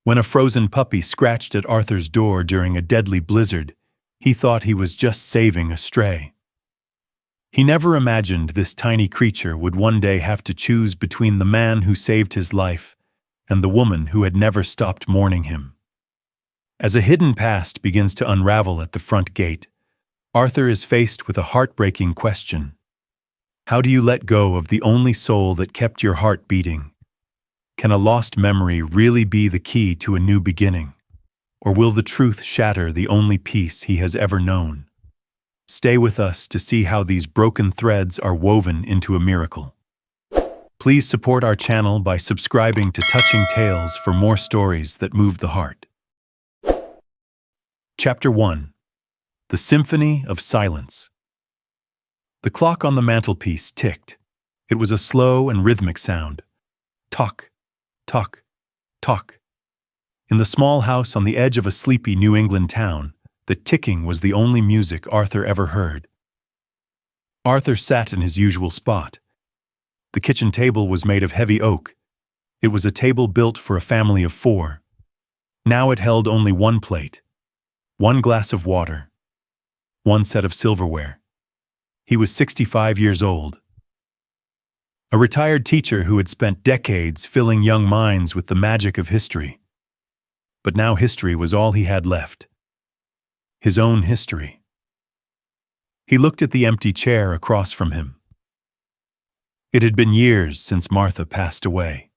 When a frozen puppy scratched at Arthur's door during a deadly blizzard, he thought he was just saving a stray. He never imagined this tiny creature would one day have to choose between the man who saved his life and the woman who had never stopped mourning him. As a hidden past begins to unravel at the front gate, Arthur is faced with a heartbreaking question. How do you let go of the only soul that kept your heart beating? Can a lost memory really be the key to a new beginning? Or will the truth shatter the only peace he has ever known? Stay with us to see how these broken threads are woven into a miracle. Please support our channel by subscribing to Touching Tales for more stories that move the heart. Chapter 1. The Symphony of Silence. The clock on the mantelpiece ticked. It was a slow and rhythmic sound. Tock, tock, tock. In the small house on the edge of a sleepy New England town, the ticking was the only music Arthur ever heard. Arthur sat in his usual spot. The kitchen table was made of heavy oak. It was a table built for a family of 4. Now it held only one plate, one glass of water, one set of silverware. He was 65 years old. A retired teacher who had spent decades filling young minds with the magic of history. But now history was all he had left. His own history. He looked at the empty chair across from him. It had been years since Martha passed away.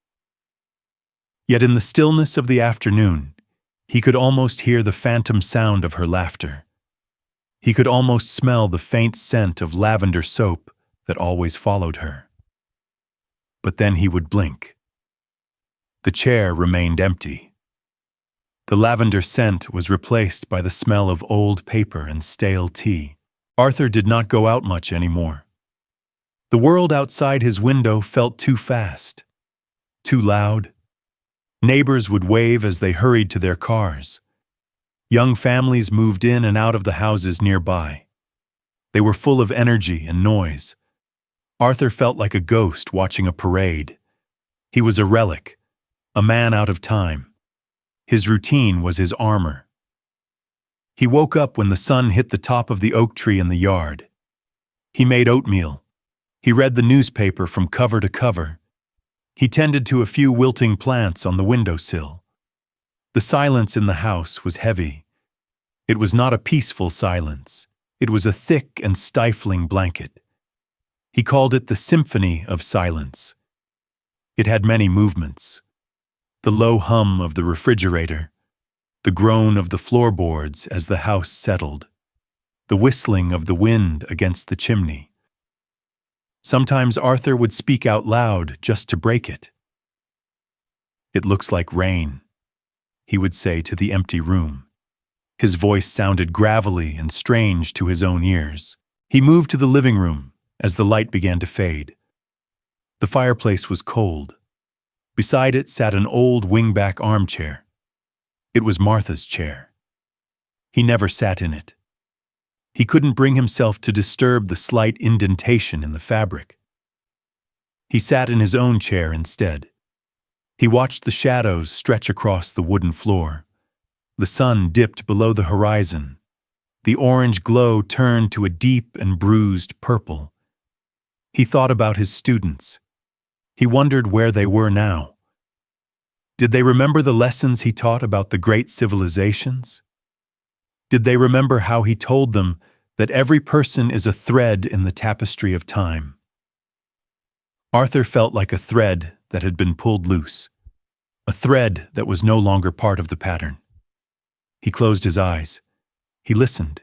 Yet in the stillness of the afternoon, he could almost hear the phantom sound of her laughter. He could almost smell the faint scent of lavender soap that always followed her. But then he would blink. The chair remained empty. The lavender scent was replaced by the smell of old paper and stale tea. Arthur did not go out much anymore. The world outside his window felt too fast, too loud. Neighbors would wave as they hurried to their cars. Young families moved in and out of the houses nearby. They were full of energy and noise. Arthur felt like a ghost watching a parade. He was a relic, a man out of time. His routine was his armor. He woke up when the sun hit the top of the oak tree in the yard. He made oatmeal. He read the newspaper from cover to cover. He tended to a few wilting plants on the windowsill. The silence in the house was heavy. It was not a peaceful silence. It was a thick and stifling blanket. He called it the Symphony of Silence. It had many movements. The low hum of the refrigerator, the groan of the floorboards as the house settled, the whistling of the wind against the chimney. Sometimes Arthur would speak out loud just to break it. "It looks like rain," he would say to the empty room. His voice sounded gravelly and strange to his own ears. He moved to the living room as the light began to fade. The fireplace was cold. Beside it sat an old wingback armchair. It was Martha's chair. He never sat in it. He couldn't bring himself to disturb the slight indentation in the fabric. He sat in his own chair instead. He watched the shadows stretch across the wooden floor. The sun dipped below the horizon. The orange glow turned to a deep and bruised purple. He thought about his students. He wondered where they were now. Did they remember the lessons he taught about the great civilizations? Did they remember how he told them that every person is a thread in the tapestry of time? Arthur felt like a thread that had been pulled loose, a thread that was no longer part of the pattern. He closed his eyes. He listened.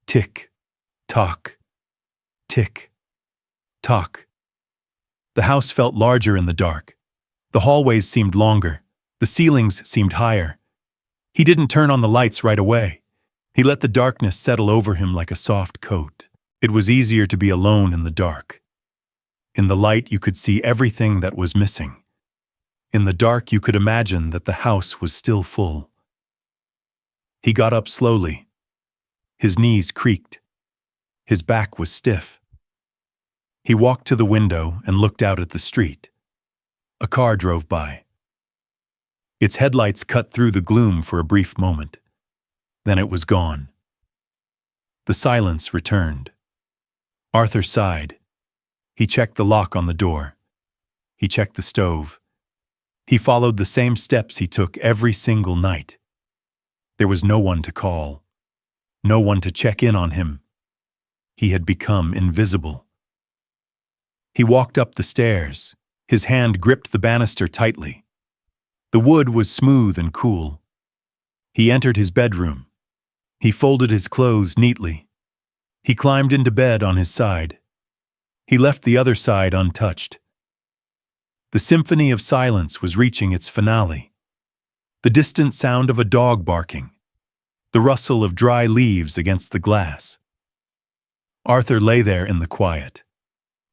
Tick, tock, tick, tock. The house felt larger in the dark. The hallways seemed longer. The ceilings seemed higher. He didn't turn on the lights right away. He let the darkness settle over him like a soft coat. It was easier to be alone in the dark. In the light, you could see everything that was missing. In the dark, you could imagine that the house was still full. He got up slowly. His knees creaked. His back was stiff. He walked to the window and looked out at the street. A car drove by. Its headlights cut through the gloom for a brief moment. Then it was gone. The silence returned. Arthur sighed. He checked the lock on the door. He checked the stove. He followed the same steps he took every single night. There was no one to call. No one to check in on him. He had become invisible. He walked up the stairs. His hand gripped the banister tightly. The wood was smooth and cool. He entered his bedroom. He folded his clothes neatly. He climbed into bed on his side. He left the other side untouched. The symphony of silence was reaching its finale. The distant sound of a dog barking. The rustle of dry leaves against the glass. Arthur lay there in the quiet.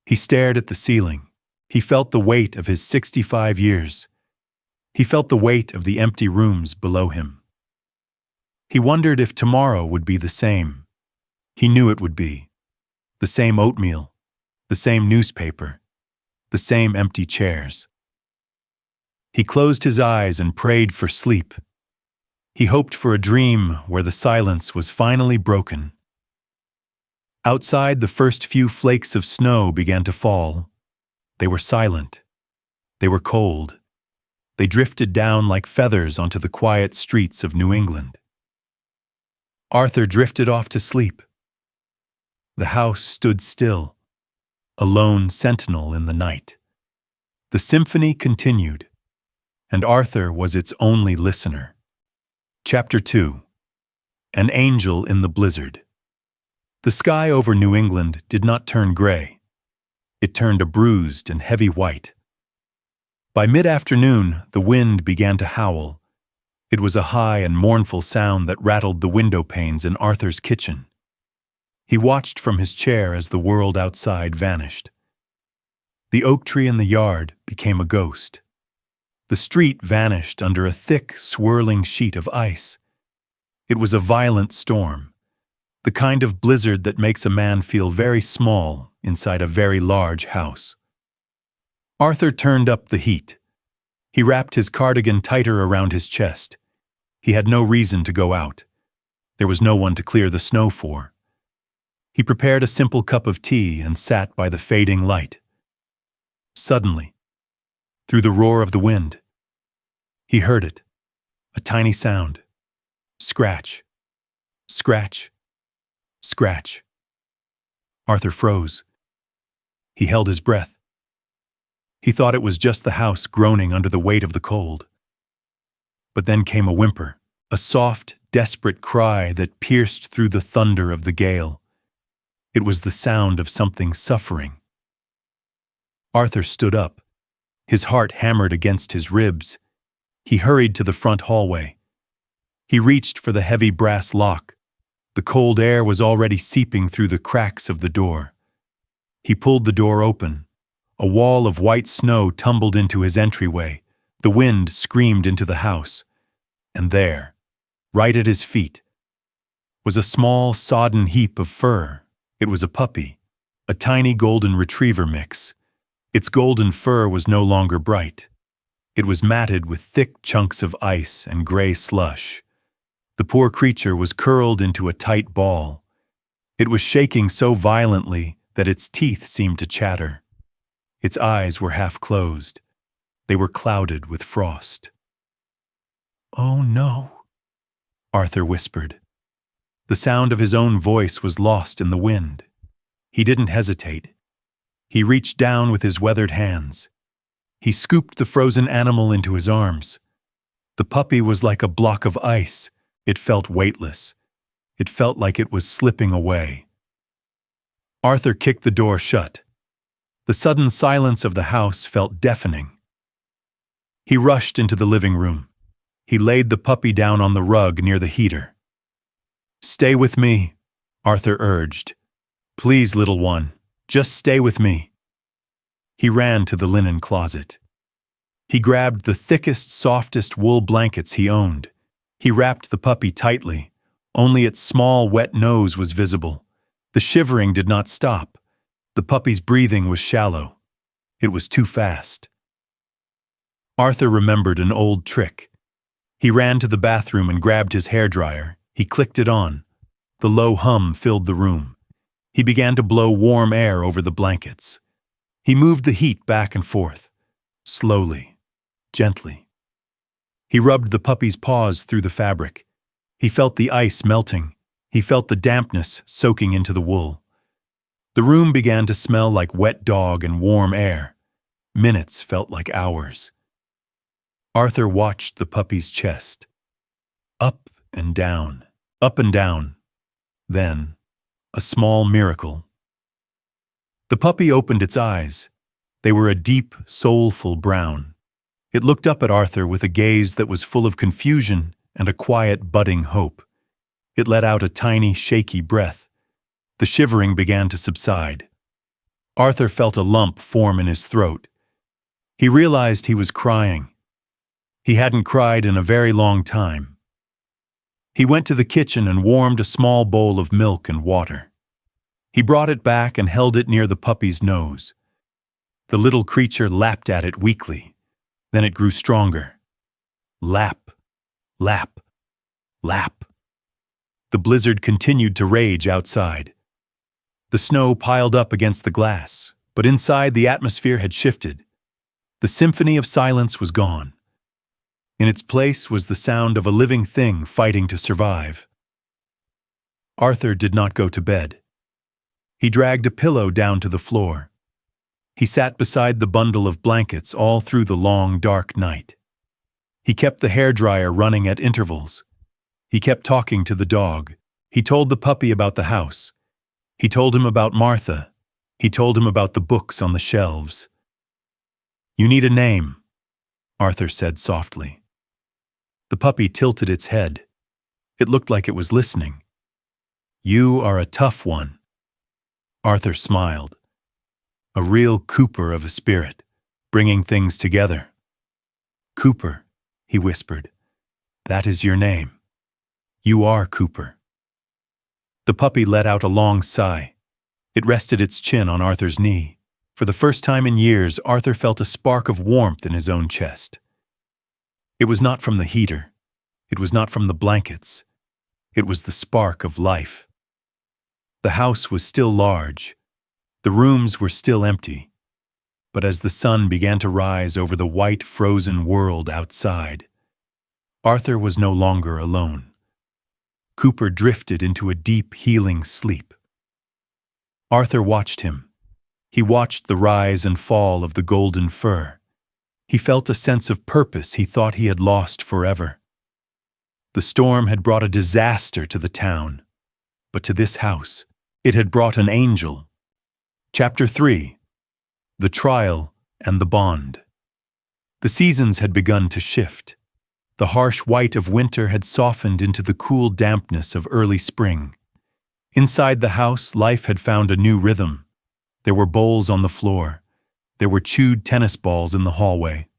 He stared at the ceiling. He felt the weight of his 65 years. He felt the weight of the empty rooms below him. He wondered if tomorrow would be the same. He knew it would be. The same oatmeal, the same newspaper, the same empty chairs. He closed his eyes and prayed for sleep. He hoped for a dream where the silence was finally broken. Outside, the first few flakes of snow began to fall. They were silent. They were cold. They drifted down like feathers onto the quiet streets of New England. Arthur drifted off to sleep. The house stood still, a lone sentinel in the night. The symphony continued, and Arthur was its only listener. Chapter 2. An Angel in the Blizzard. The sky over New England did not turn gray. It turned a bruised and heavy white. By mid-afternoon, the wind began to howl. It was a high and mournful sound that rattled the window panes in Arthur's kitchen. He watched from his chair as the world outside vanished. The oak tree in the yard became a ghost. The street vanished under a thick, swirling sheet of ice. It was a violent storm, the kind of blizzard that makes a man feel very small inside a very large house. Arthur turned up the heat. He wrapped his cardigan tighter around his chest. He had no reason to go out. There was no one to clear the snow for. He prepared a simple cup of tea and sat by the fading light. Suddenly, through the roar of the wind, he heard it, a tiny sound. Scratch, scratch, scratch. Arthur froze. He held his breath. He thought it was just the house groaning under the weight of the cold. But then came a whimper, a soft, desperate cry that pierced through the thunder of the gale. It was the sound of something suffering. Arthur stood up. His heart hammered against his ribs. He hurried to the front hallway. He reached for the heavy brass lock. The cold air was already seeping through the cracks of the door. He pulled the door open. A wall of white snow tumbled into his entryway. The wind screamed into the house. And there, right at his feet, was a small, sodden heap of fur. It was a puppy, a tiny golden retriever mix. Its golden fur was no longer bright. It was matted with thick chunks of ice and gray slush. The poor creature was curled into a tight ball. It was shaking so violently that its teeth seemed to chatter. Its eyes were half closed. They were clouded with frost. "Oh no," Arthur whispered. The sound of his own voice was lost in the wind. He didn't hesitate. He reached down with his weathered hands. He scooped the frozen animal into his arms. The puppy was like a block of ice. It felt weightless. It felt like it was slipping away. Arthur kicked the door shut. The sudden silence of the house felt deafening. He rushed into the living room. He laid the puppy down on the rug near the heater. "Stay with me," Arthur urged. "Please, little one, just stay with me." He ran to the linen closet. He grabbed the thickest, softest wool blankets he owned. He wrapped the puppy tightly. Only its small, wet nose was visible. The shivering did not stop. The puppy's breathing was shallow. It was too fast. Arthur remembered an old trick. He ran to the bathroom and grabbed his hairdryer. He clicked it on. The low hum filled the room. He began to blow warm air over the blankets. He moved the heat back and forth, slowly, gently. He rubbed the puppy's paws through the fabric. He felt the ice melting. He felt the dampness soaking into the wool. The room began to smell like wet dog and warm air. Minutes felt like hours. Arthur watched the puppy's chest. Up and down, up and down. Then, a small miracle. The puppy opened its eyes. They were a deep, soulful brown. It looked up at Arthur with a gaze that was full of confusion and a quiet, budding hope. It let out a tiny, shaky breath. The shivering began to subside. Arthur felt a lump form in his throat. He realized he was crying. He hadn't cried in a very long time. He went to the kitchen and warmed a small bowl of milk and water. He brought it back and held it near the puppy's nose. The little creature lapped at it weakly. Then it grew stronger. Lap, lap, lap. The blizzard continued to rage outside. The snow piled up against the glass, but inside the atmosphere had shifted. The symphony of silence was gone. In its place was the sound of a living thing fighting to survive. Arthur did not go to bed. He dragged a pillow down to the floor. He sat beside the bundle of blankets all through the long, dark night. He kept the hairdryer running at intervals. He kept talking to the dog. He told the puppy about the house. He told him about Martha. He told him about the books on the shelves. "You need a name," Arthur said softly. The puppy tilted its head. It looked like it was listening. "You are a tough one." Arthur smiled. A real Cooper of a spirit, bringing things together. "Cooper," he whispered. "That is your name. You are Cooper." The puppy let out a long sigh. It rested its chin on Arthur's knee. For the first time in years, Arthur felt a spark of warmth in his own chest. It was not from the heater. It was not from the blankets. It was the spark of life. The house was still large. The rooms were still empty. But as the sun began to rise over the white, frozen world outside, Arthur was no longer alone. Cooper drifted into a deep, healing sleep. Arthur watched him. He watched the rise and fall of the golden fur. He felt a sense of purpose he thought he had lost forever. The storm had brought a disaster to the town, but to this house, it had brought an angel. Chapter 3. The Trial and the Bond. The seasons had begun to shift. The harsh white of winter had softened into the cool dampness of early spring. Inside the house, life had found a new rhythm. There were bowls on the floor. There were chewed tennis balls in the hallway.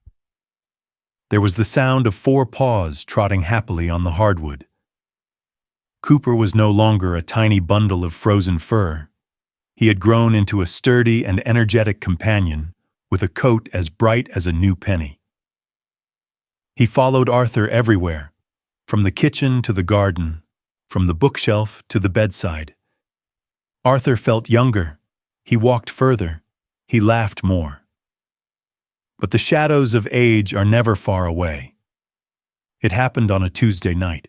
There was the sound of 4 paws trotting happily on the hardwood. Cooper was no longer a tiny bundle of frozen fur. He had grown into a sturdy and energetic companion with a coat as bright as a new penny. He followed Arthur everywhere, from the kitchen to the garden, from the bookshelf to the bedside. Arthur felt younger. He walked further. He laughed more. But the shadows of age are never far away. It happened on a Tuesday night.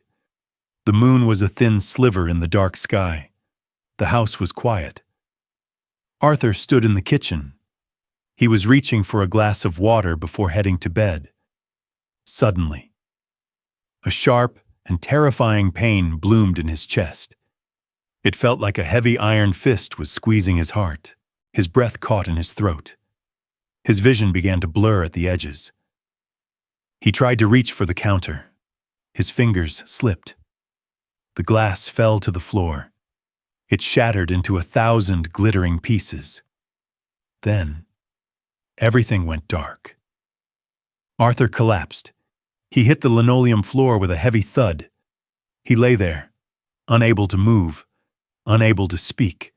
The moon was a thin sliver in the dark sky. The house was quiet. Arthur stood in the kitchen. He was reaching for a glass of water before heading to bed. Suddenly, a sharp and terrifying pain bloomed in his chest. It felt like a heavy iron fist was squeezing his heart. His breath caught in his throat. His vision began to blur at the edges. He tried to reach for the counter. His fingers slipped. The glass fell to the floor. It shattered into 1,000 glittering pieces. Then, everything went dark. Arthur collapsed. He hit the linoleum floor with a heavy thud. He lay there, unable to move, unable to speak.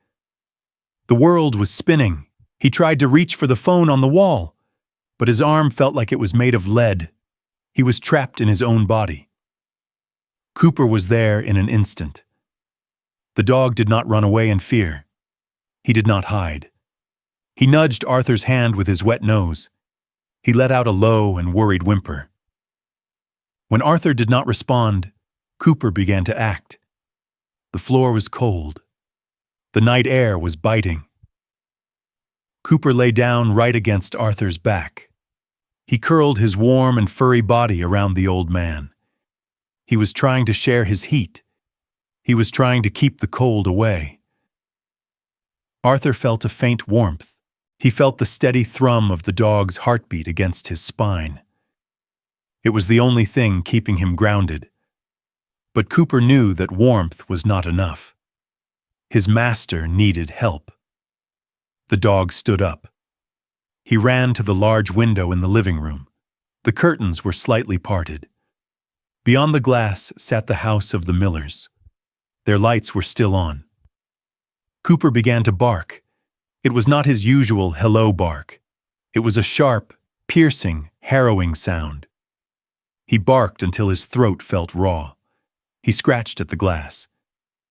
The world was spinning. He tried to reach for the phone on the wall, but his arm felt like it was made of lead. He was trapped in his own body. Cooper was there in an instant. The dog did not run away in fear. He did not hide. He nudged Arthur's hand with his wet nose. He let out a low and worried whimper. When Arthur did not respond, Cooper began to act. The floor was cold. The night air was biting. Cooper lay down right against Arthur's back. He curled his warm and furry body around the old man. He was trying to share his heat. He was trying to keep the cold away. Arthur felt a faint warmth. He felt the steady thrum of the dog's heartbeat against his spine. It was the only thing keeping him grounded. But Cooper knew that warmth was not enough. His master needed help. The dog stood up. He ran to the large window in the living room. The curtains were slightly parted. Beyond the glass sat the house of the Millers. Their lights were still on. Cooper began to bark. It was not his usual hello bark. It was a sharp, piercing, harrowing sound. He barked until his throat felt raw. He scratched at the glass.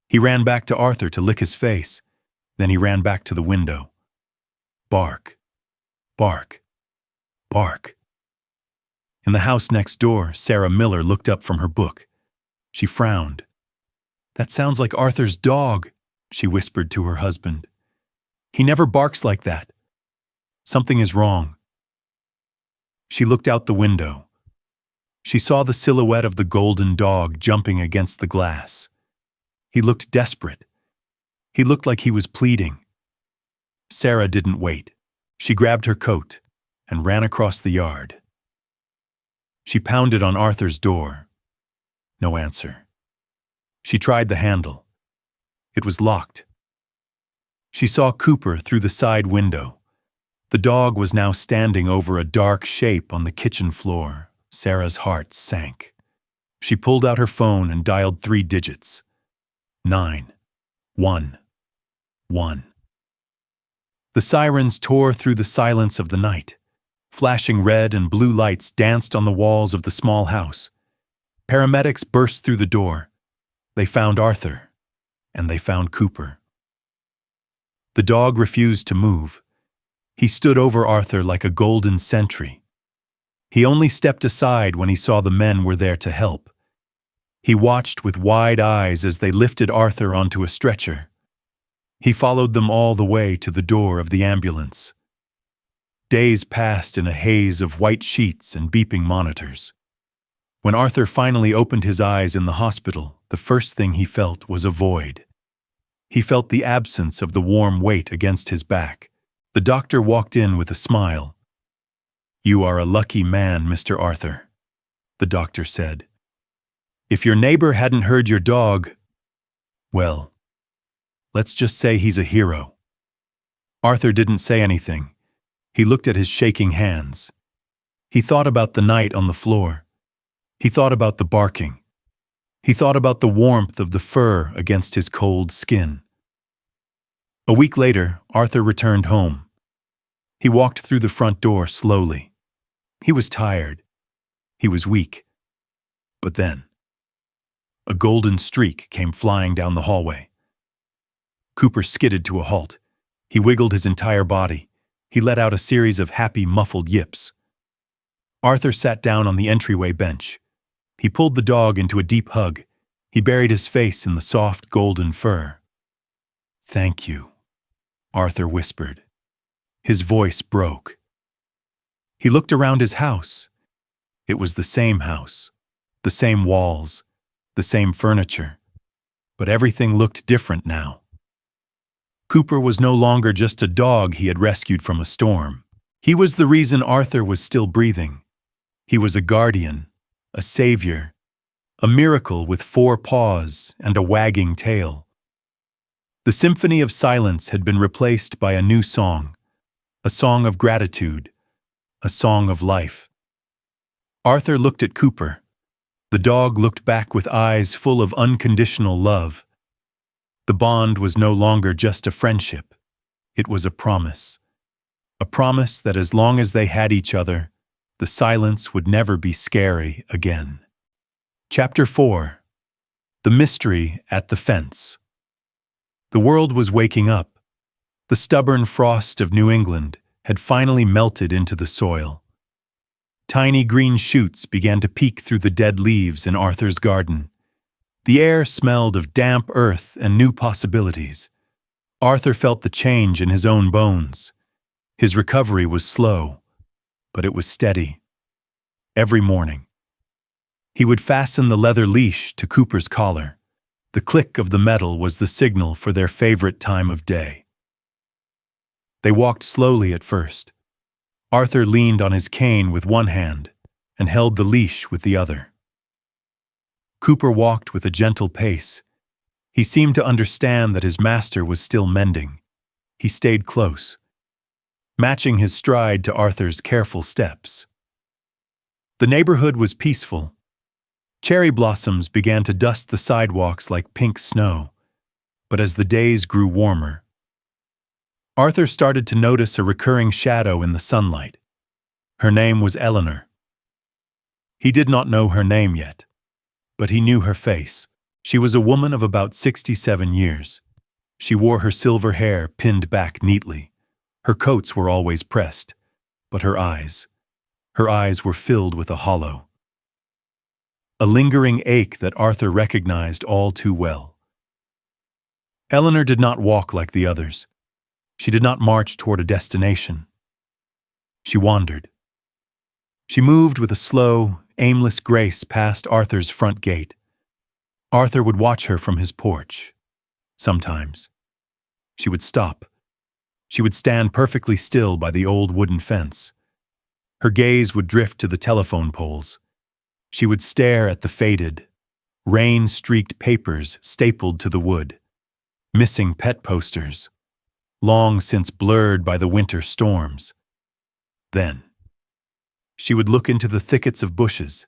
He ran back to Arthur to lick his face. Then he ran back to the window. Bark, bark, bark. In the house next door, Sarah Miller looked up from her book. She frowned. "That sounds like Arthur's dog," she whispered to her husband. "He never barks like that. Something is wrong." She looked out the window. She saw the silhouette of the golden dog jumping against the glass. He looked desperate. He looked like he was pleading. Sarah didn't wait. She grabbed her coat and ran across the yard. She pounded on Arthur's door. No answer. She tried the handle. It was locked. She saw Cooper through the side window. The dog was now standing over a dark shape on the kitchen floor. Sarah's heart sank. She pulled out her phone and dialed 3 digits. 911. The sirens tore through the silence of the night. Flashing red and blue lights danced on the walls of the small house. Paramedics burst through the door. They found Arthur, and they found Cooper. The dog refused to move. He stood over Arthur like a golden sentry. He only stepped aside when he saw the men were there to help. He watched with wide eyes as they lifted Arthur onto a stretcher. He followed them all the way to the door of the ambulance. Days passed in a haze of white sheets and beeping monitors. When Arthur finally opened his eyes in the hospital, the first thing he felt was a void. He felt the absence of the warm weight against his back. The doctor walked in with a smile. "You are a lucky man, Mr. Arthur," the doctor said. "If your neighbor hadn't heard your dog, well, let's just say he's a hero." Arthur didn't say anything. He looked at his shaking hands. He thought about the night on the floor. He thought about the barking. He thought about the warmth of the fur against his cold skin. A week later, Arthur returned home. He walked through the front door slowly. He was tired. He was weak. But then, a golden streak came flying down the hallway. Cooper skidded to a halt. He wiggled his entire body. He let out a series of happy, muffled yips. Arthur sat down on the entryway bench. He pulled the dog into a deep hug. He buried his face in the soft, golden fur. "Thank you," Arthur whispered. His voice broke. He looked around his house. It was the same house, the same walls, the same furniture. But everything looked different now. Cooper was no longer just a dog he had rescued from a storm. He was the reason Arthur was still breathing. He was a guardian, a savior, a miracle with 4 paws and a wagging tail. The symphony of silence had been replaced by a new song, a song of gratitude, a song of life. Arthur looked at Cooper. The dog looked back with eyes full of unconditional love. The bond was no longer just a friendship. It was a promise. A promise that as long as they had each other, the silence would never be scary again. Chapter 4. The mystery at the fence. The world was waking up. The stubborn frost of New England had finally melted into the soil. Tiny green shoots began to peek through the dead leaves in Arthur's garden. The air smelled of damp earth and new possibilities. Arthur felt the change in his own bones. His recovery was slow, but it was steady. Every morning, he would fasten the leather leash to Cooper's collar. The click of the metal was the signal for their favorite time of day. They walked slowly at first. Arthur leaned on his cane with one hand and held the leash with the other. Cooper walked with a gentle pace. He seemed to understand that his master was still mending. He stayed close, matching his stride to Arthur's careful steps. The neighborhood was peaceful. Cherry blossoms began to dust the sidewalks like pink snow, but as the days grew warmer, Arthur started to notice a recurring shadow in the sunlight. Her name was Eleanor. He did not know her name yet, but he knew her face. She was a woman of about 67 years. She wore her silver hair pinned back neatly. Her coats were always pressed, but her eyes were filled with a hollow. A lingering ache that Arthur recognized all too well. Eleanor did not walk like the others. She did not march toward a destination. She wandered. She moved with a slow, aimless grace past Arthur's front gate. Arthur would watch her from his porch. Sometimes she would stop. She would stand perfectly still by the old wooden fence. Her gaze would drift to the telephone poles. She would stare at the faded, rain-streaked papers stapled to the wood, missing pet posters, long since blurred by the winter storms. Then, she would look into the thickets of bushes.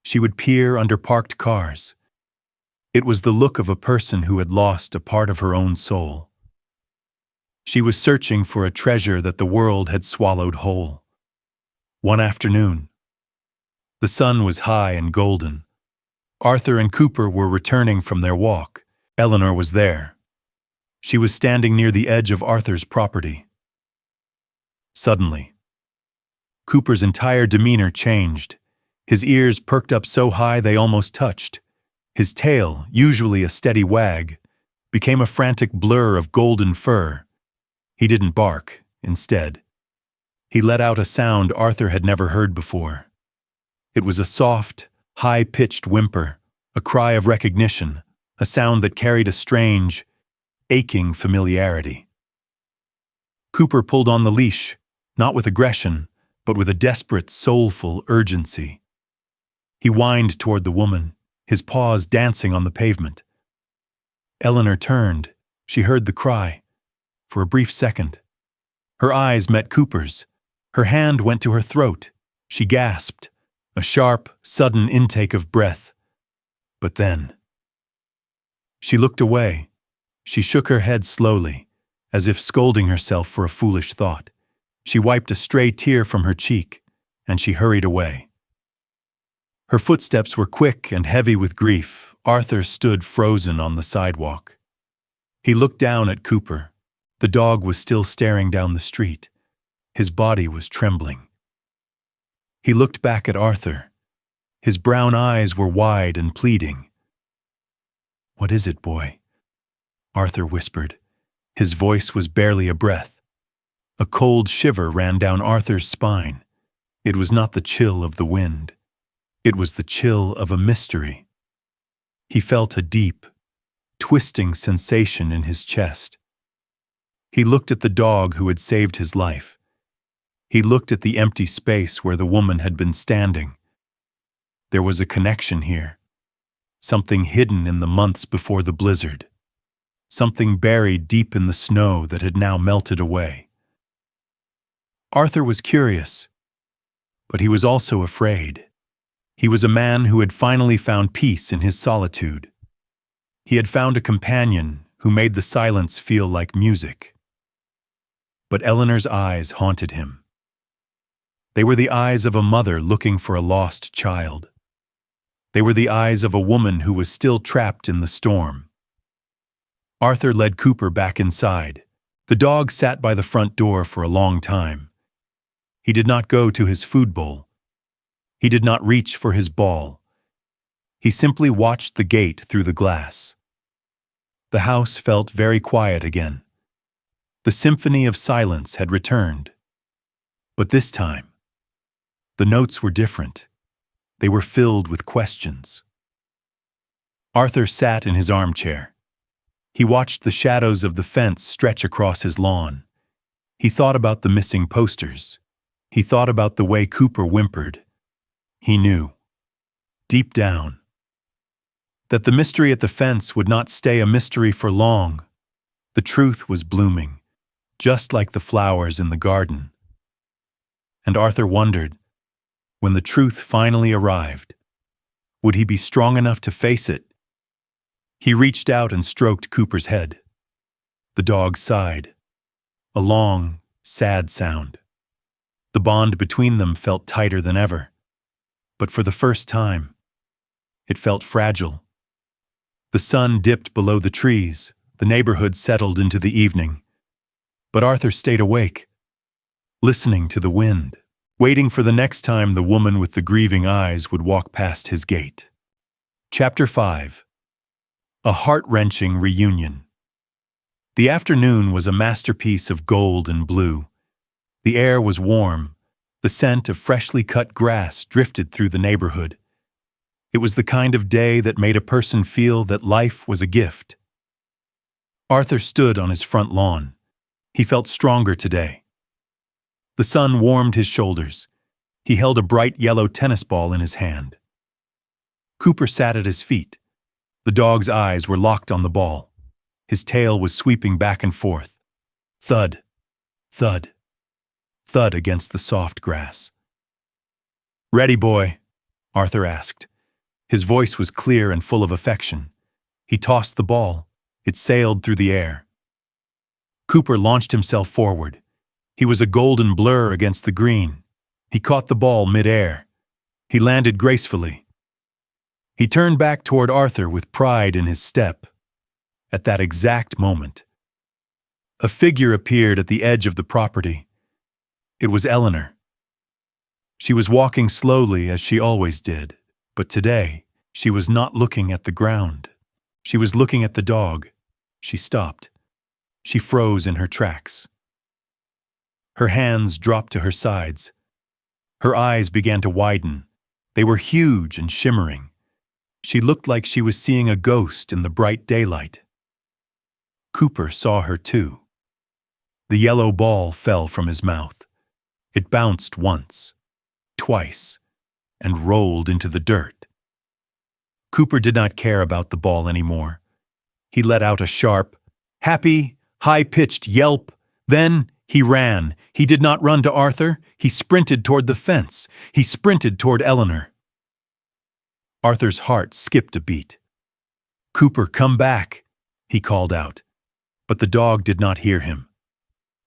She would peer under parked cars. It was the look of a person who had lost a part of her own soul. She was searching for a treasure that the world had swallowed whole. One afternoon, the sun was high and golden. Arthur and Cooper were returning from their walk. Eleanor was there. She was standing near the edge of Arthur's property. Suddenly, Cooper's entire demeanor changed. His ears perked up so high they almost touched. His tail, usually a steady wag, became a frantic blur of golden fur. He didn't bark. Instead, he let out a sound Arthur had never heard before. It was a soft, high-pitched whimper, a cry of recognition, a sound that carried a strange, aching familiarity. Cooper pulled on the leash, not with aggression, but with a desperate, soulful urgency. He whined toward the woman, his paws dancing on the pavement. Eleanor turned. She heard the cry. For a brief second, her eyes met Cooper's. Her hand went to her throat. She gasped, a sharp, sudden intake of breath. But then, she looked away. She shook her head slowly, as if scolding herself for a foolish thought. She wiped a stray tear from her cheek, and she hurried away. Her footsteps were quick and heavy with grief. Arthur stood frozen on the sidewalk. He looked down at Cooper. The dog was still staring down the street. His body was trembling. He looked back at Arthur. His brown eyes were wide and pleading. "What is it, boy?" Arthur whispered. His voice was barely a breath. A cold shiver ran down Arthur's spine. It was not the chill of the wind. It was the chill of a mystery. He felt a deep, twisting sensation in his chest. He looked at the dog who had saved his life. He looked at the empty space where the woman had been standing. There was a connection here. Something hidden in the months before the blizzard. Something buried deep in the snow that had now melted away. Arthur was curious, but he was also afraid. He was a man who had finally found peace in his solitude. He had found a companion who made the silence feel like music. But Eleanor's eyes haunted him. They were the eyes of a mother looking for a lost child. They were the eyes of a woman who was still trapped in the storm. Arthur led Cooper back inside. The dog sat by the front door for a long time. He did not go to his food bowl. He did not reach for his ball. He simply watched the gate through the glass. The house felt very quiet again. The symphony of silence had returned. But this time, the notes were different. They were filled with questions. Arthur sat in his armchair. He watched the shadows of the fence stretch across his lawn. He thought about the missing posters. He thought about the way Cooper whimpered. He knew, deep down, that the mystery at the fence would not stay a mystery for long. The truth was blooming, just like the flowers in the garden. And Arthur wondered, when the truth finally arrived, would he be strong enough to face it? He reached out and stroked Cooper's head. The dog sighed, a long, sad sound. The bond between them felt tighter than ever. But for the first time, it felt fragile. The sun dipped below the trees. The neighborhood settled into the evening. But Arthur stayed awake, listening to the wind, waiting for the next time the woman with the grieving eyes would walk past his gate. Chapter 5. A heart-wrenching reunion. The afternoon was a masterpiece of gold and blue. The air was warm. The scent of freshly cut grass drifted through the neighborhood. It was the kind of day that made a person feel that life was a gift. Arthur stood on his front lawn. He felt stronger today. The sun warmed his shoulders. He held a bright yellow tennis ball in his hand. Cooper sat at his feet. The dog's eyes were locked on the ball. His tail was sweeping back and forth. Thud, thud, thud against the soft grass. "Ready, boy?" Arthur asked. His voice was clear and full of affection. He tossed the ball. It sailed through the air. Cooper launched himself forward. He was a golden blur against the green. He caught the ball mid-air. He landed gracefully. He turned back toward Arthur with pride in his step. At that exact moment, a figure appeared at the edge of the property. It was Eleanor. She was walking slowly as she always did, but today she was not looking at the ground. She was looking at the dog. She stopped. She froze in her tracks. Her hands dropped to her sides. Her eyes began to widen. They were huge and shimmering. She looked like she was seeing a ghost in the bright daylight. Cooper saw her too. The yellow ball fell from his mouth. It bounced once, twice, and rolled into the dirt. Cooper did not care about the ball anymore. He let out a sharp, happy, high-pitched yelp. Then he ran. He did not run to Arthur. He sprinted toward the fence. He sprinted toward Eleanor. Arthur's heart skipped a beat. "Cooper, come back," he called out. But the dog did not hear him.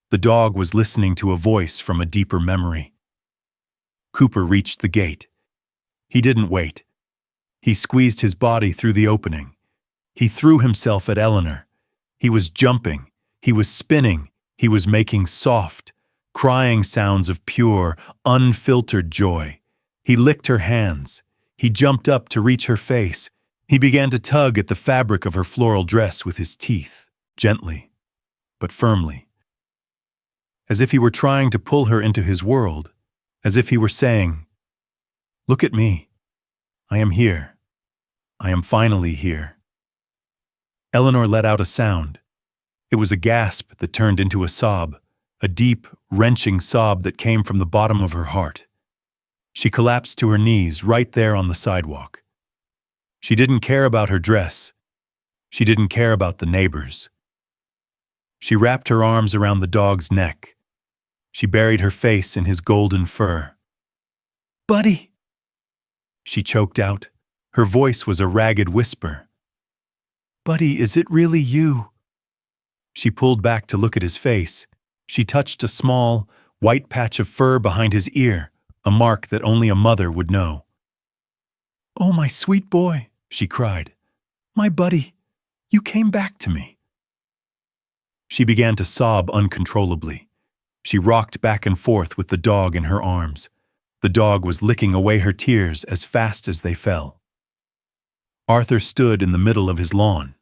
The dog was listening to a voice from a deeper memory. Cooper reached the gate. He didn't wait. He squeezed his body through the opening. He threw himself at Eleanor. He was jumping. He was spinning. He was making soft, crying sounds of pure, unfiltered joy. He licked her hands. He jumped up to reach her face. He began to tug at the fabric of her floral dress with his teeth, gently, but firmly. As if he were trying to pull her into his world, as if he were saying, "Look at me. I am here. I am finally here." Eleanor let out a sound. It was a gasp that turned into a sob, a deep, wrenching sob that came from the bottom of her heart. She collapsed to her knees right there on the sidewalk. She didn't care about her dress. She didn't care about the neighbors. She wrapped her arms around the dog's neck. She buried her face in his golden fur. "Buddy," she choked out. Her voice was a ragged whisper. "Buddy, is it really you?" She pulled back to look at his face. She touched a small, white patch of fur behind his ear, a mark that only a mother would know. "Oh, my sweet boy," she cried. "My buddy, you came back to me." She began to sob uncontrollably. She rocked back and forth with the dog in her arms. The dog was licking away her tears as fast as they fell. Arthur stood in the middle of his lawn.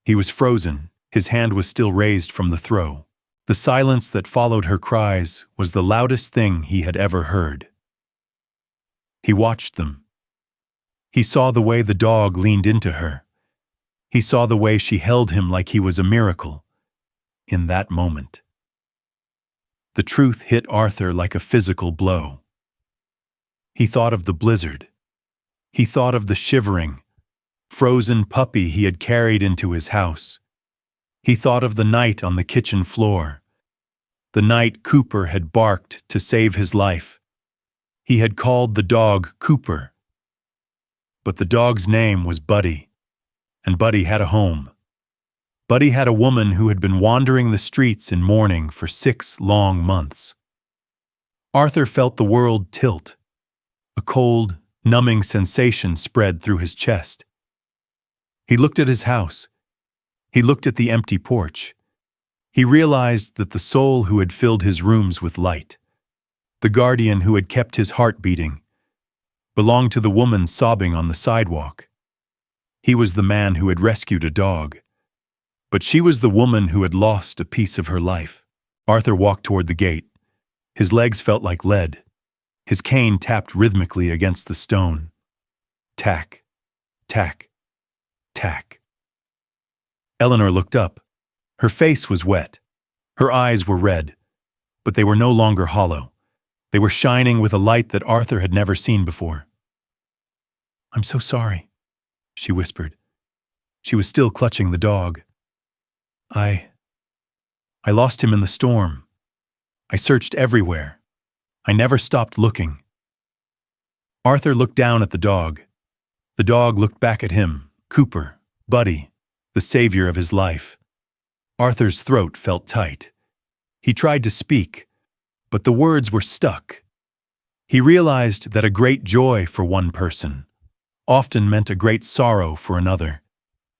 He was frozen, his hand was still raised from the throw. The silence that followed her cries was the loudest thing he had ever heard. He watched them. He saw the way the dog leaned into her. He saw the way she held him like he was a miracle. In that moment, the truth hit Arthur like a physical blow. He thought of the blizzard. He thought of the shivering, frozen puppy he had carried into his house. He thought of the night on the kitchen floor, the night Cooper had barked to save his life. He had called the dog Cooper. But the dog's name was Buddy, and Buddy had a home. Buddy had a woman who had been wandering the streets in mourning for 6 long months. Arthur felt the world tilt. A cold, numbing sensation spread through his chest. He looked at his house. He looked at the empty porch. He realized that the soul who had filled his rooms with light, the guardian who had kept his heart beating, belonged to the woman sobbing on the sidewalk. He was the man who had rescued a dog, but she was the woman who had lost a piece of her life. Arthur walked toward the gate. His legs felt like lead. His cane tapped rhythmically against the stone. Tack, tack, tack. Eleanor looked up. Her face was wet. Her eyes were red, but they were no longer hollow. They were shining with a light that Arthur had never seen before. "I'm so sorry," she whispered. She was still clutching the dog. I lost him in the storm. I searched everywhere. I never stopped looking." Arthur looked down at the dog. The dog looked back at him, Cooper, Buddy, the savior of his life. Arthur's throat felt tight. He tried to speak, but the words were stuck. He realized that a great joy for one person often meant a great sorrow for another,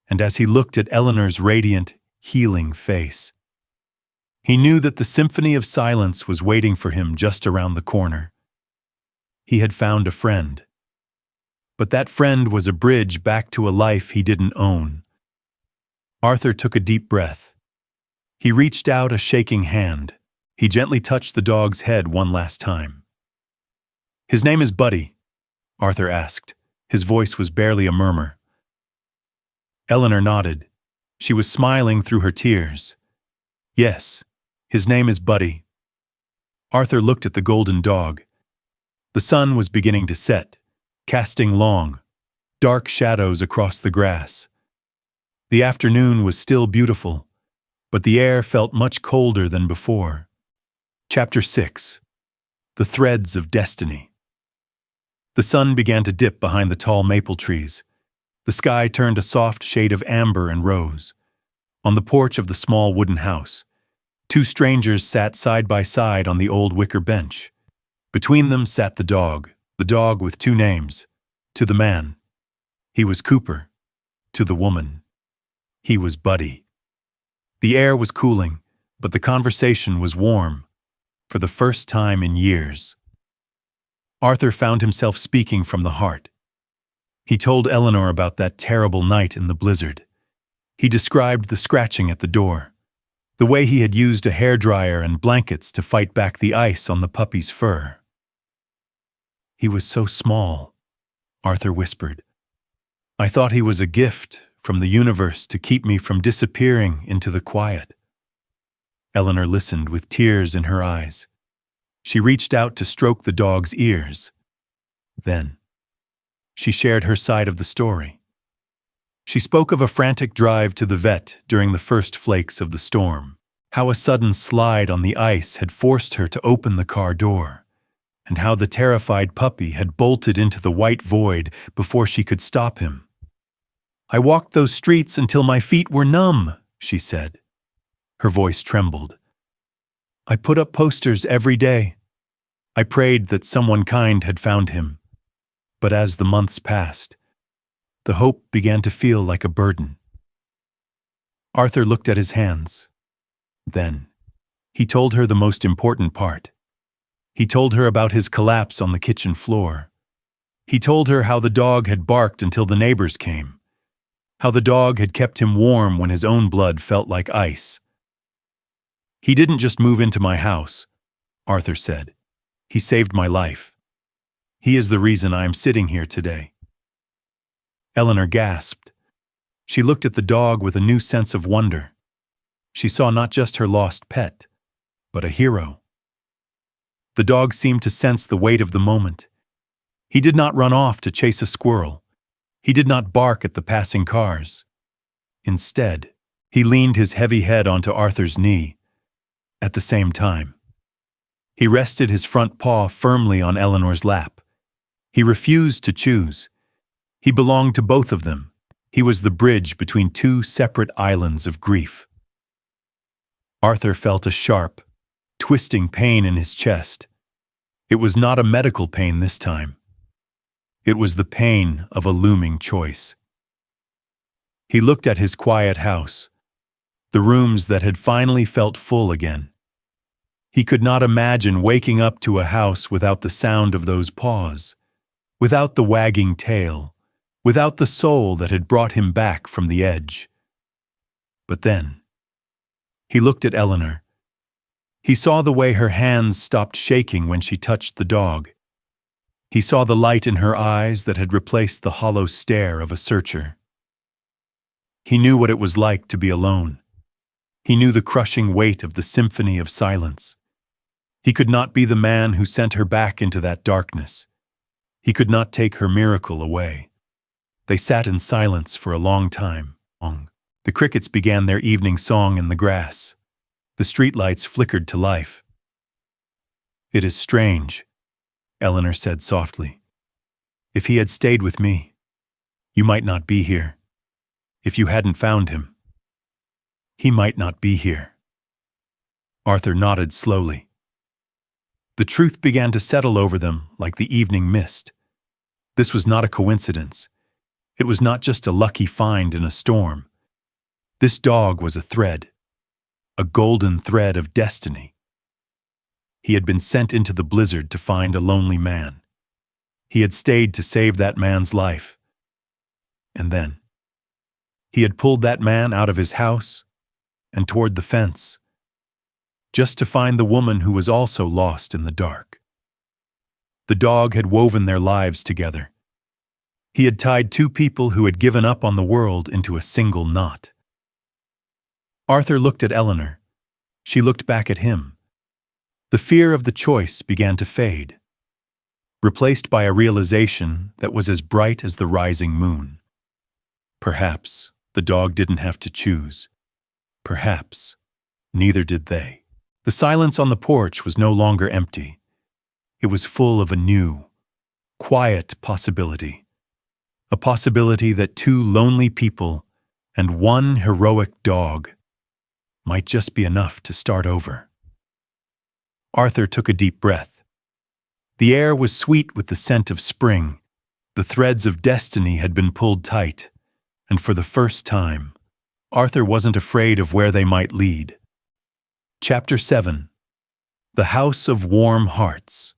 and as he looked at Eleanor's radiant, healing face, he knew that the symphony of silence was waiting for him just around the corner. He had found a friend. But that friend was a bridge back to a life he didn't own. Arthur took a deep breath. He reached out a shaking hand. He gently touched the dog's head one last time. "His name is Buddy," Arthur asked. His voice was barely a murmur. Eleanor nodded. She was smiling through her tears. "Yes, his name is Buddy." Arthur looked at the golden dog. The sun was beginning to set, casting long, dark shadows across the grass. The afternoon was still beautiful, but the air felt much colder than before. Chapter 6. The Threads of Destiny. The sun began to dip behind the tall maple trees. The sky turned a soft shade of amber and rose. On the porch of the small wooden house, 2 strangers sat side by side on the old wicker bench. Between them sat the dog with 2 names. To the man, he was Cooper. To the woman, he was Buddy. The air was cooling, but the conversation was warm, for the first time in years. Arthur found himself speaking from the heart. He told Eleanor about that terrible night in the blizzard. He described the scratching at the door, the way he had used a hairdryer and blankets to fight back the ice on the puppy's fur. "He was so small," Arthur whispered. "I thought he was a gift from the universe to keep me from disappearing into the quiet." Eleanor listened with tears in her eyes. She reached out to stroke the dog's ears. Then, she shared her side of the story. She spoke of a frantic drive to the vet during the first flakes of the storm, how a sudden slide on the ice had forced her to open the car door, and how the terrified puppy had bolted into the white void before she could stop him. "I walked those streets until my feet were numb," she said. Her voice trembled. "I put up posters every day. I prayed that someone kind had found him. But as the months passed, the hope began to feel like a burden. Arthur looked at his hands. Then, he told her the most important part. He told her about his collapse on the kitchen floor. He told her how the dog had barked until the neighbors came, how the dog had kept him warm when his own blood felt like ice. "He didn't just move into my house," Arthur said. "He saved my life. He is the reason I am sitting here today." Eleanor gasped. She looked at the dog with a new sense of wonder. She saw not just her lost pet, but a hero. The dog seemed to sense the weight of the moment. He did not run off to chase a squirrel. He did not bark at the passing cars. Instead, he leaned his heavy head onto Arthur's knee. At the same time, he rested his front paw firmly on Eleanor's lap. He refused to choose. He belonged to both of them. He was the bridge between two separate islands of grief. Arthur felt a sharp, twisting pain in his chest. It was not a medical pain this time. It was the pain of a looming choice. He looked at his quiet house, the rooms that had finally felt full again. He could not imagine waking up to a house without the sound of those paws, without the wagging tail, without the soul that had brought him back from the edge. But then, he looked at Eleanor. He saw the way her hands stopped shaking when she touched the dog. He saw the light in her eyes that had replaced the hollow stare of a searcher. He knew what it was like to be alone. He knew the crushing weight of the symphony of silence. He could not be the man who sent her back into that darkness. He could not take her miracle away. They sat in silence for a long time. The crickets began their evening song in the grass. The streetlights flickered to life. "It is strange," Eleanor said softly. "If he had stayed with me, you might not be here. If you hadn't found him, he might not be here." Arthur nodded slowly. The truth began to settle over them like the evening mist. This was not a coincidence. It was not just a lucky find in a storm. This dog was a thread, a golden thread of destiny. He had been sent into the blizzard to find a lonely man. He had stayed to save that man's life. And then, he had pulled that man out of his house and toward the fence, just to find the woman who was also lost in the dark. The dog had woven their lives together. He had tied two people who had given up on the world into a single knot. Arthur looked at Eleanor. She looked back at him. The fear of the choice began to fade, replaced by a realization that was as bright as the rising moon. Perhaps the dog didn't have to choose. Perhaps neither did they. The silence on the porch was no longer empty. It was full of a new, quiet possibility. A possibility that two lonely people and one heroic dog might just be enough to start over. Arthur took a deep breath. The air was sweet with the scent of spring. The threads of destiny had been pulled tight, and for the first time, Arthur wasn't afraid of where they might lead. Chapter 7. The House of Warm Hearts.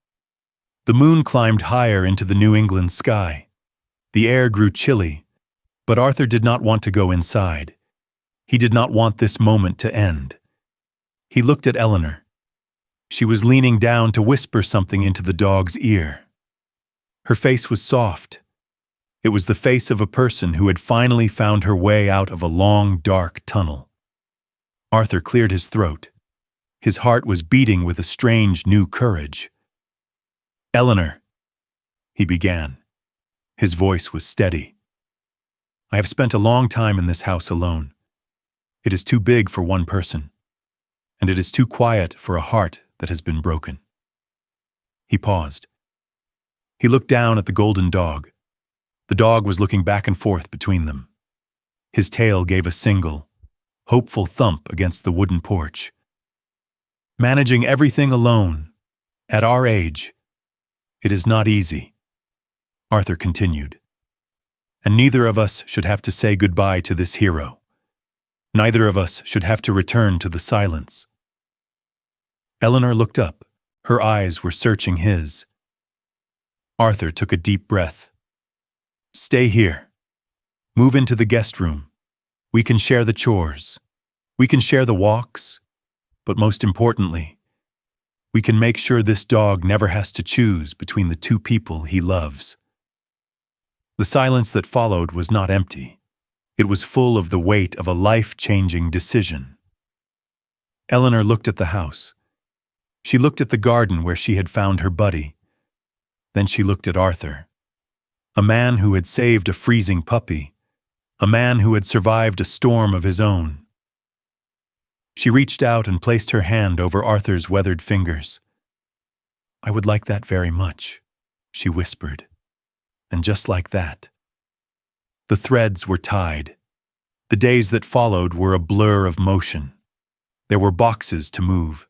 The moon climbed higher into the New England sky. The air grew chilly, but Arthur did not want to go inside. He did not want this moment to end. He looked at Eleanor. She was leaning down to whisper something into the dog's ear. Her face was soft. It was the face of a person who had finally found her way out of a long, dark tunnel. Arthur cleared his throat. His heart was beating with a strange new courage. "Eleanor," he began. His voice was steady. "I have spent a long time in this house alone. It is too big for one person, and it is too quiet for a heart that has been broken." He paused. He looked down at the golden dog. The dog was looking back and forth between them. His tail gave a single, hopeful thump against the wooden porch. Managing everything alone, at our age, it is not easy. Arthur continued. And neither of us should have to say goodbye to this hero. Neither of us should have to return to the silence. Eleanor looked up. Her eyes were searching his. Arthur took a deep breath. Stay here. Move into the guest room. We can share the chores. We can share the walks. But most importantly, we can make sure this dog never has to choose between the two people he loves. The silence that followed was not empty. It was full of the weight of a life-changing decision. Eleanor looked at the house. She looked at the garden where she had found her buddy. Then she looked at Arthur, a man who had saved a freezing puppy, a man who had survived a storm of his own. She reached out and placed her hand over Arthur's weathered fingers. I would like that very much, she whispered. And just like that, the threads were tied. The days that followed were a blur of motion. There were boxes to move.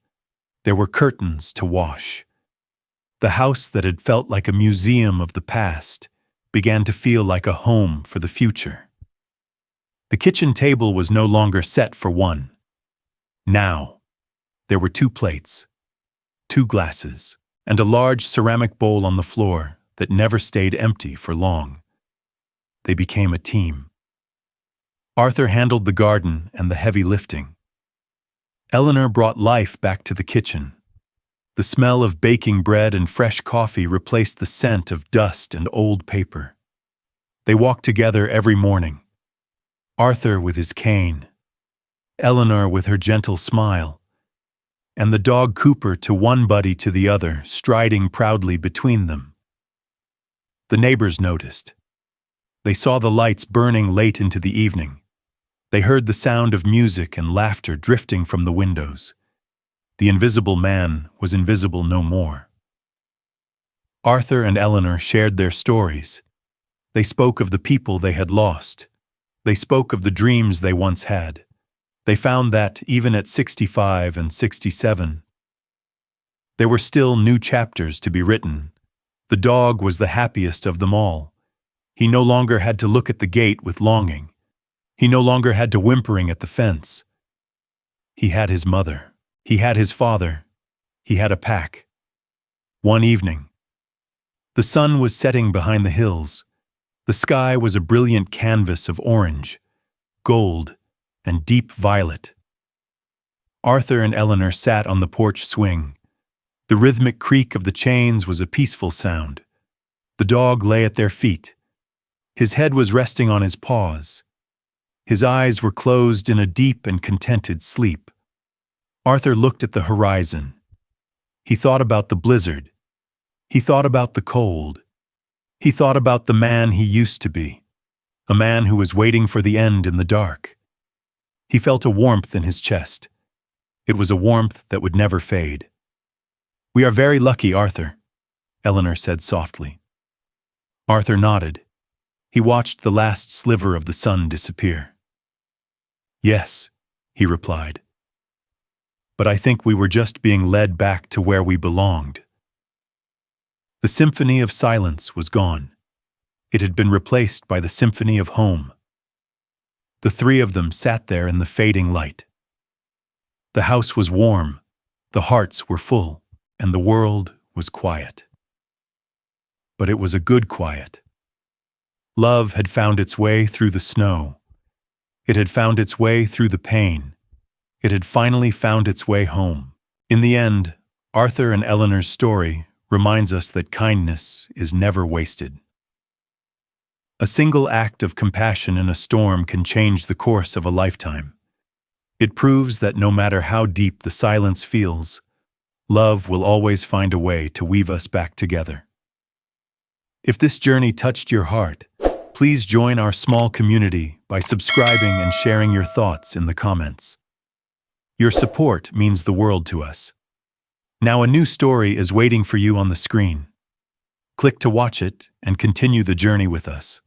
There were curtains to wash. The house that had felt like a museum of the past began to feel like a home for the future. The kitchen table was no longer set for one. Now, there were 2 plates, 2 glasses, and a large ceramic bowl on the floor that never stayed empty for long. They became a team. Arthur handled the garden and the heavy lifting. Eleanor brought life back to the kitchen. The smell of baking bread and fresh coffee replaced the scent of dust and old paper. They walked together every morning. Arthur with his cane, Eleanor with her gentle smile, and the dog Cooper to one buddy to the other, striding proudly between them. The neighbors noticed. They saw the lights burning late into the evening. They heard the sound of music and laughter drifting from the windows. The invisible man was invisible no more. Arthur and Eleanor shared their stories. They spoke of the people they had lost. They spoke of the dreams they once had. They found that, even at 65 and 67, there were still new chapters to be written. The dog was the happiest of them all. He no longer had to look at the gate with longing. He no longer had to whimpering at the fence. He had his mother. He had his father. He had a pack. One evening, the sun was setting behind the hills. The sky was a brilliant canvas of orange, gold, and deep violet. Arthur and Eleanor sat on the porch swing. The rhythmic creak of the chains was a peaceful sound. The dog lay at their feet. His head was resting on his paws. His eyes were closed in a deep and contented sleep. Arthur looked at the horizon. He thought about the blizzard. He thought about the cold. He thought about the man he used to be, a man who was waiting for the end in the dark. He felt a warmth in his chest. It was a warmth that would never fade. "We are very lucky, Arthur," Eleanor said softly. Arthur nodded. He watched the last sliver of the sun disappear. "Yes," he replied. "But I think we were just being led back to where we belonged." The symphony of silence was gone. It had been replaced by the symphony of home. The 3 of them sat there in the fading light. The house was warm, the hearts were full, and the world was quiet. But it was a good quiet. Love had found its way through the snow. It had found its way through the pain. It had finally found its way home. In the end, Arthur and Eleanor's story reminds us that kindness is never wasted. A single act of compassion in a storm can change the course of a lifetime. It proves that no matter how deep the silence feels, love will always find a way to weave us back together. If this journey touched your heart, please join our small community by subscribing and sharing your thoughts in the comments. Your support means the world to us. Now a new story is waiting for you on the screen. Click to watch it and continue the journey with us.